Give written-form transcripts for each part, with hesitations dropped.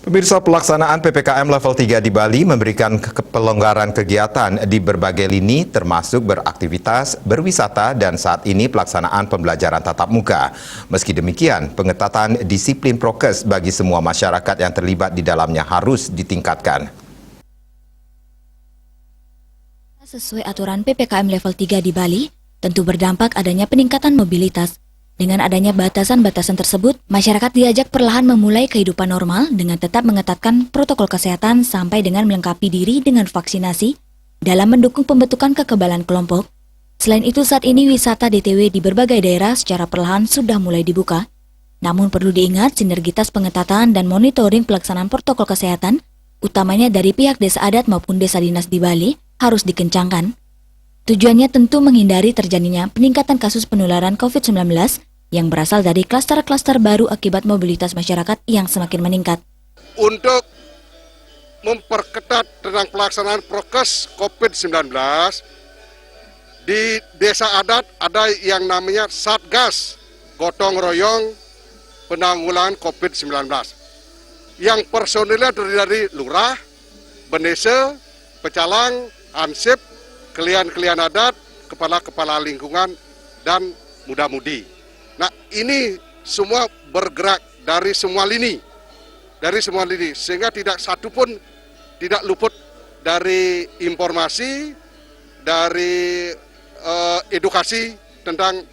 Pemirsa, pelaksanaan PPKM level 3 di Bali memberikan pelonggaran kegiatan di berbagai lini termasuk beraktivitas, berwisata, dan saat ini pelaksanaan pembelajaran tatap muka. Meski demikian, pengetatan disiplin prokes bagi semua masyarakat yang terlibat di dalamnya harus ditingkatkan. Sesuai aturan PPKM level 3 di Bali, tentu berdampak adanya peningkatan mobilitas. Dengan adanya batasan-batasan tersebut, masyarakat diajak perlahan memulai kehidupan normal dengan tetap mengetatkan protokol kesehatan sampai dengan melengkapi diri dengan vaksinasi dalam mendukung pembentukan kekebalan kelompok. Selain itu, saat ini wisata DTW di berbagai daerah secara perlahan sudah mulai dibuka. Namun perlu diingat sinergitas pengetatan dan monitoring pelaksanaan protokol kesehatan, utamanya dari pihak desa adat maupun desa dinas di Bali, harus dikencangkan. Tujuannya tentu menghindari terjadinya peningkatan kasus penularan COVID-19 yang berasal dari klaster-klaster baru akibat mobilitas masyarakat yang semakin meningkat. Untuk memperketat tentang pelaksanaan prokes COVID-19, di desa adat ada yang namanya Satgas Gotong Royong Penanggulangan COVID-19. Yang personilnya terdiri dari lurah, benese, pecalang, ansip, kelian-kelian adat, kepala-kepala lingkungan, dan muda-mudi. Nah, ini semua bergerak dari semua lini, sehingga tidak satu pun tidak luput dari informasi, dari edukasi tentang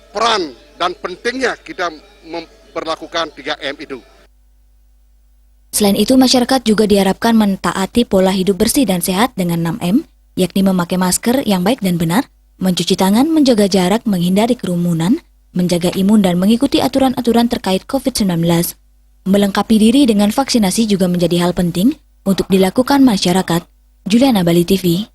peran dan pentingnya kita memperlakukan 3M itu. Selain itu, masyarakat juga diharapkan mentaati pola hidup bersih dan sehat dengan 6M, yakni memakai masker yang baik dan benar, mencuci tangan, menjaga jarak, menghindari kerumunan, menjaga imun dan mengikuti aturan-aturan terkait COVID-19. Melengkapi diri dengan vaksinasi juga menjadi hal penting untuk dilakukan masyarakat. Juliana, Bali TV.